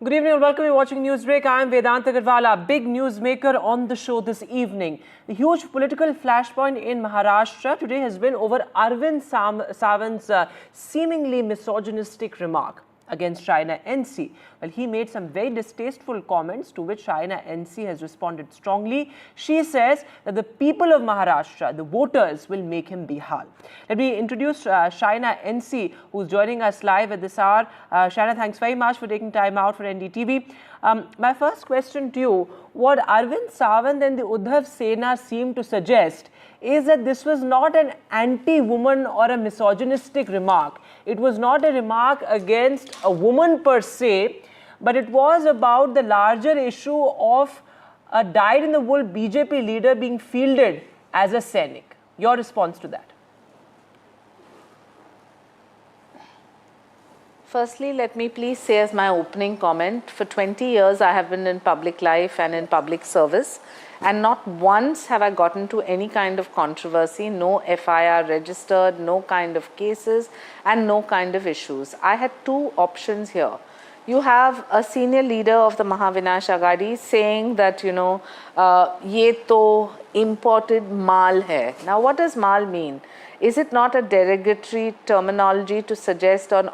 Good evening and welcome. You're watching Newsbreak. I am Vedant Agarwala, big newsmaker on the show this evening. The huge political flashpoint in Maharashtra today has been over Arvind Sawant's seemingly misogynistic remark against Shaina NC. Well, he made some very distasteful comments to which Shaina NC has responded strongly. She says that the people of Maharashtra, the voters, will make him Bihal. Let me introduce Shaina NC, who's joining us live at this hour. Shaina, thanks very much for taking time out for NDTV. My first question to you, what Arvind Sawant and the Uddhav Sena seem to suggest is that this was not an anti-woman or a misogynistic remark. It was not a remark against a woman per se, but it was about the larger issue of a dyed-in-the-wool BJP leader being fielded as a Sainik. Your response to that? Firstly, let me please say as my opening comment, for 20 years I have been in public life and in public service, and not once have I gotten to any kind of controversy, no FIR registered, no kind of cases and no kind of issues. I had two options here. You have a senior leader of the Mahavinash Aghadi saying that, ye to imported mal hai. Now, what does mal mean? Is it not a derogatory terminology to suggest or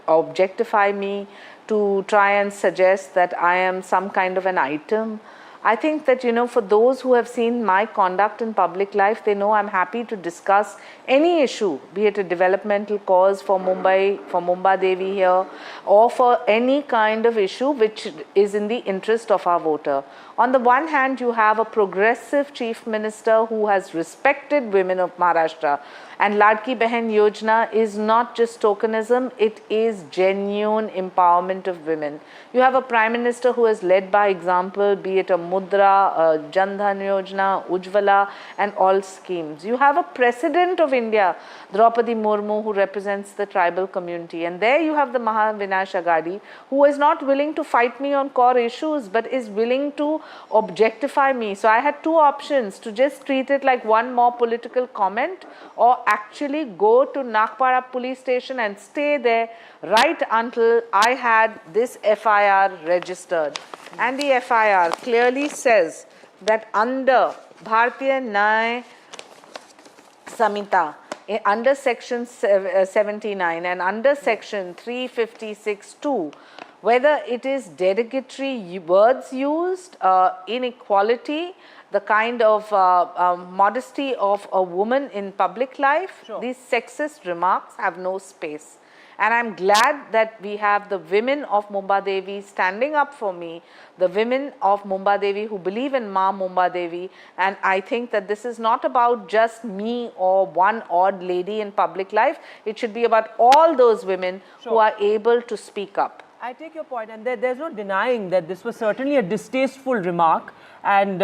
objectify me, to try and suggest that I am some kind of an item? I think that, for those who have seen my conduct in public life, they know I'm happy to discuss any issue, be it a developmental cause for Mumbai, for Mumbadevi here, or for any kind of issue which is in the interest of our voter. On the one hand, you have a progressive chief minister who has respected women of Maharashtra. And Ladki Behan Yojana is not just tokenism, it is genuine empowerment of women. You have a prime minister who has led by example, be it a Mudra, a Jan Dhan Yojana, Ujjwala and all schemes. You have a president of India, Draupadi Murmu, who represents the tribal community. And there you have the Mahavinash Aghadi, who is not willing to fight me on core issues, but is willing to objectify me. So I had two options, to just treat it like one more political comment, or actually go to Nagpara police station and stay there right until I had this FIR registered. And the FIR clearly says that under Bharatiya Nyaya Samhita, under section 79 and under section 356(2), whether it is derogatory words used, inequality, the kind of modesty of a woman in public life, sure, these sexist remarks have no space. And I'm glad that we have the women of Mumbadevi standing up for me, the women of Mumbadevi who believe in Ma Mumbadevi. And I think that this is not about just me or one odd lady in public life. It should be about all those women, sure, who are able to speak up. I take your point, and there's no denying that this was certainly a distasteful remark. And,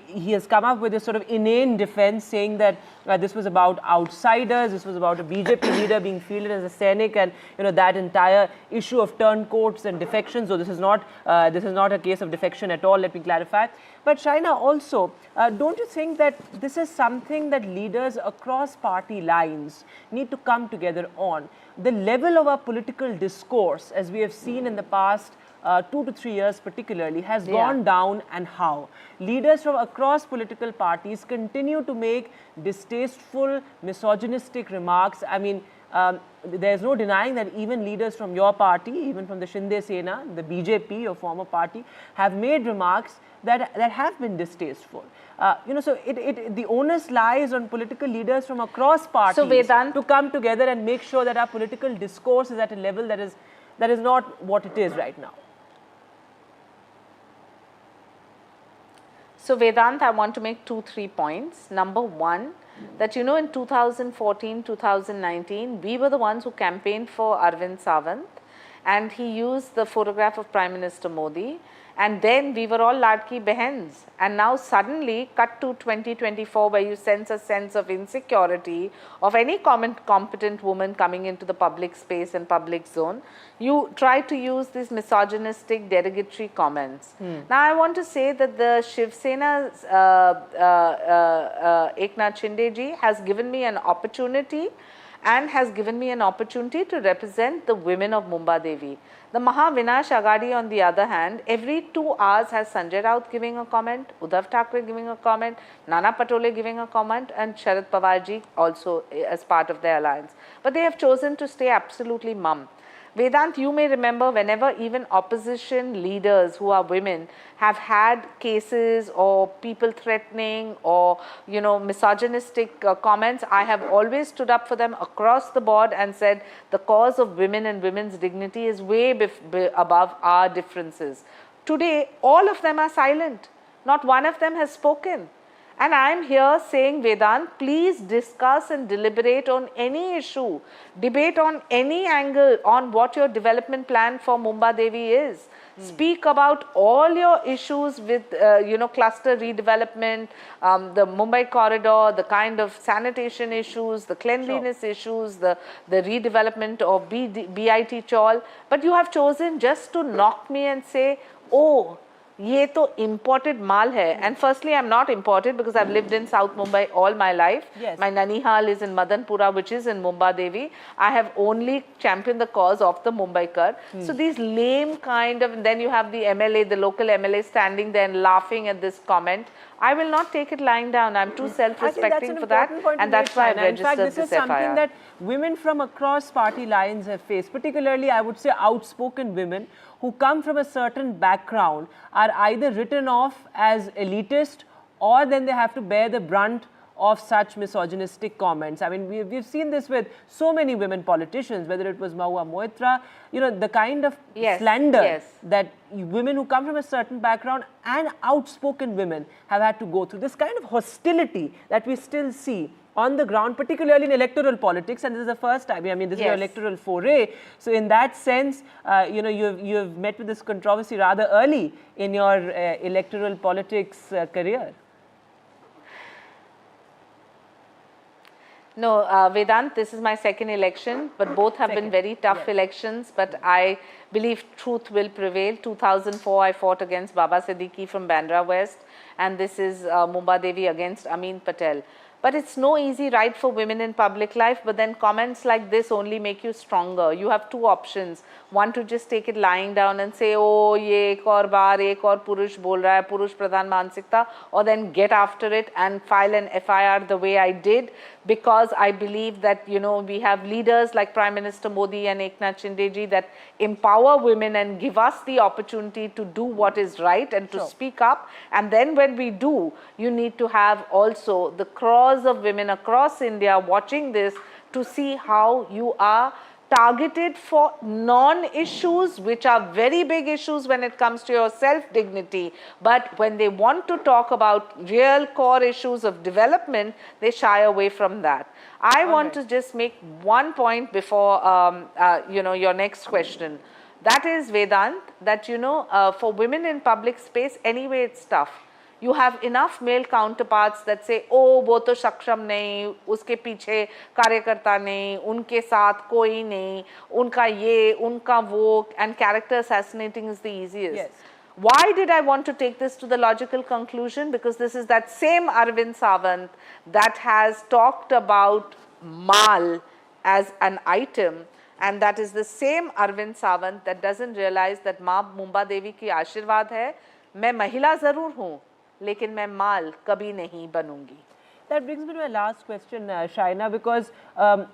he has come up with this sort of inane defense saying that this was about outsiders, this was about a BJP leader being fielded as a Sainik, and, that entire issue of turncoats and defections. So this is not a case of defection at all, let me clarify. But Shaina, also, don't you think that this is something that leaders across party lines need to come together on? The level of our political discourse, as we have seen in the past 2 to 3 years particularly, has gone down, and how? Leaders from across political parties continue to make distasteful, misogynistic remarks. I mean, there's no denying that even leaders from your party, even from the Shinde Sena, the BJP, your former party, have made remarks that have been distasteful. So the onus lies on political leaders from across parties, so Vedant, to come together and make sure that our political discourse is at a level that is not what it is right now. So Vedant, I want to make 2-3 points. Number one, that in 2014, 2019, we were the ones who campaigned for Arvind Sawant, and he used the photograph of Prime Minister Modi. And then we were all Ladki Behens. And now suddenly, cut to 2024, where you sense a sense of insecurity of any competent woman coming into the public space and public zone, you try to use these misogynistic, derogatory comments. Now, I want to say that the Shiv Sena Eknath Shinde ji has given me an opportunity and has given me an opportunity to represent the women of Mumbadevi. The Mahavinash Agadi, on the other hand, every 2 hours has Sanjay Raut giving a comment, Uddhav Thackeray giving a comment, Nana Patole giving a comment, and Sharad Pawarji also as part of their alliance. But they have chosen to stay absolutely mum. Vedant, you may remember whenever even opposition leaders who are women have had cases or people threatening or, you know, misogynistic comments, I have always stood up for them across the board and said the cause of women and women's dignity is way above our differences. Today, all of them are silent. Not one of them has spoken. And I am here saying, Vedant, please discuss and deliberate on any issue, debate on any angle on what your development plan for Mumbadevi is. Speak about all your issues with, you know, cluster redevelopment, the Mumbai corridor, the kind of sanitation issues, the cleanliness issues, the redevelopment of BIT Chawl. But you have chosen just to knock me and say, oh, ये तो imported माल है. And firstly, I'm not imported because I've lived in South Mumbai all my life. Yes. My Nanihal is in Madanpura, which is in Mumbadevi. I have only championed the cause of the Mumbaikar. So these lame kind of, then you have the MLA, the local MLA standing there and laughing at this comment. I will not take it lying down. I'm too self-respecting for that, and that's why I've registered in fact, this this is something FIR. that women from across party lines have faced, particularly, I would say, outspoken women who come from a certain background are either written off as elitist, or then they have to bear the brunt of such misogynistic comments. I mean, we've seen this with so many women politicians, whether it was Mahua Moitra, you know, the kind of slander that women who come from a certain background and outspoken women have had to go through. This kind of hostility that we still see on the ground, particularly in electoral politics, and this is the first time, I mean, this is your electoral foray. So in that sense, you know, you've met with this controversy rather early in your electoral politics career. No, Vedant, this is my second election, but both have been very tough elections. But I believe truth will prevail. 2004, I fought against Baba Siddiqui from Bandra West, and this is Mumbadevi against Amin Patel. But it's no easy ride for women in public life, but then comments like this only make you stronger. You have two options. One, to just take it lying down and say, oh, ye ek aur baar, ek aur purush bol raha hai, purush pradhan mansikta, or then get after it and file an FIR the way I did, because I believe that, you know, we have leaders like Prime Minister Modi and Eknath Shinde ji that empower women and give us the opportunity to do what is right and to speak up. And then when we do, you need to have also the crores of women across India watching this to see how you are targeted for non-issues, which are very big issues when it comes to your self-dignity. But when they want to talk about real core issues of development, they shy away from that. I want to just make one point before, you know, your next question. That is, Vedant, that, you know, for women in public space, anyway, it's tough. You have enough male counterparts that say, oh, वो तो सक्षम नहीं, उसके पीछे कार्यकर्ता नहीं, उनके साथ कोई नहीं, उनका ये, उनका वो, and character assassinating is the easiest. Yes. Why did I want to take this to the logical conclusion? Because this is that same Arvind Sawant that has talked about mal as an item, and that is the same Arvind Sawant that doesn't realize that माँ Mumbadevi की आशीर्वाद है, मैं महिला ज़रूर हूँ, लेकिन मैं माल कभी नहीं बनूंगी. That brings me to my last question, Shaina, because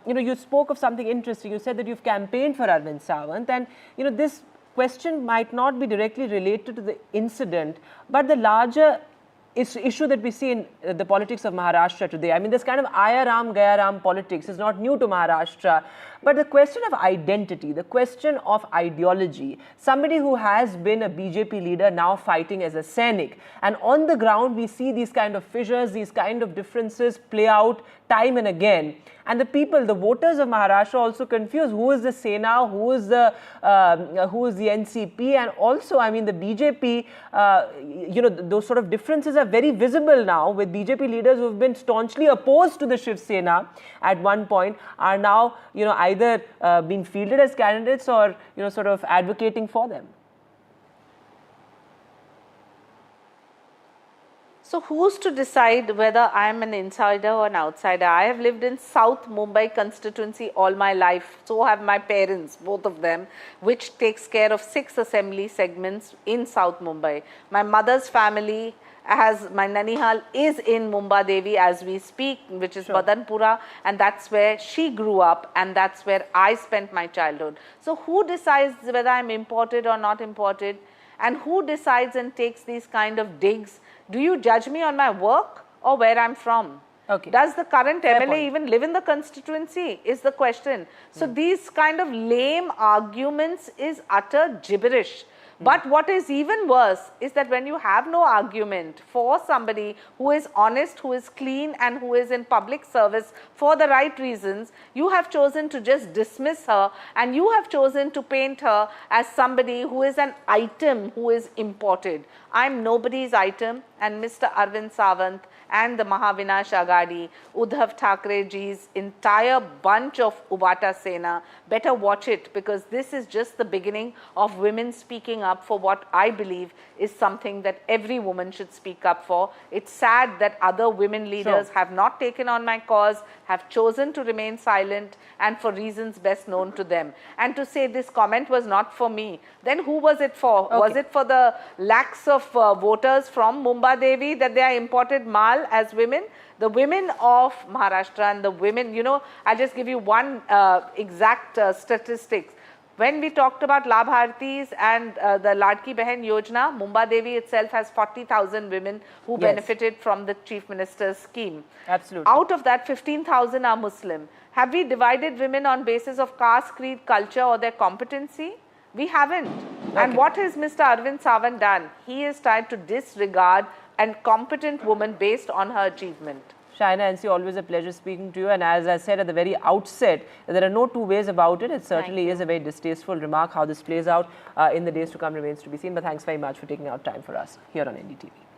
you know, you spoke of something interesting. You said that you've campaigned for Arvind Sawant, and you know, this question might not be directly related to the incident, but the larger issue that we see in the politics of Maharashtra today. I mean, this kind of Aya Ram, Gaya Ram politics is not new to Maharashtra, but the question of identity, the question of ideology, somebody who has been a BJP leader now fighting as a Sainik, and on the ground we see these kind of fissures, these kind of differences play out time and again. And the people, the voters of Maharashtra also confused who is the Sena, who is the NCP, and also, I mean, the BJP, you know, those sort of differences are very visible now with BJP leaders who have been staunchly opposed to the Shiv Sena at one point are now, you know, either being fielded as candidates or, you know, sort of advocating for them. So who's to decide whether I'm an insider or an outsider? I have lived in South Mumbai constituency all my life. So have my parents, both of them, which takes care of 6 assembly segments in South Mumbai. My mother's family my Nanihal is in Mumbadevi as we speak, which is Badanpura, and that's where she grew up and that's where I spent my childhood. So who decides whether I'm imported or not imported? And who decides and takes these kind of digs? Do you judge me on my work or where I'm from? Okay. Does the current Fair MLA point. even live in the constituency is the question. So these kind of lame arguments is utter gibberish. But what is even worse is that when you have no argument for somebody who is honest, who is clean and who is in public service for the right reasons, you have chosen to just dismiss her and you have chosen to paint her as somebody who is an item who is imported. I'm nobody's item, and Mr. Arvind Sawant and the Mahavinash Agadi, Uddhav Thackeray ji's entire bunch of Shiv Sena better watch it, because this is just the beginning of women speaking up for what I believe is something that every woman should speak up for. It's sad that other women leaders have not taken on my cause, have chosen to remain silent and for reasons best known to them. And to say this comment was not for me, then who was it for? Okay. Was it for the lakhs of voters from Mumbadevi that they are imported mal as women? The women of Maharashtra and the women, you know, I'll just give you one exact statistics. When we talked about Labhartis and the Ladki Behan Yojana, Mumbadevi itself has 40,000 women who benefited from the Chief Minister's scheme. Absolutely. Out of that, 15,000 are Muslim. Have we divided women on basis of caste, creed, culture or their competency? We haven't. And what has Mr. Arvind Sawant done? He is tried to disregard a competent woman based on her achievement. Shaina NC, always a pleasure speaking to you. And as I said at the very outset, there are no two ways about it. It certainly is a very distasteful remark. How this plays out in the days to come remains to be seen. But thanks very much for taking out time for us here on NDTV.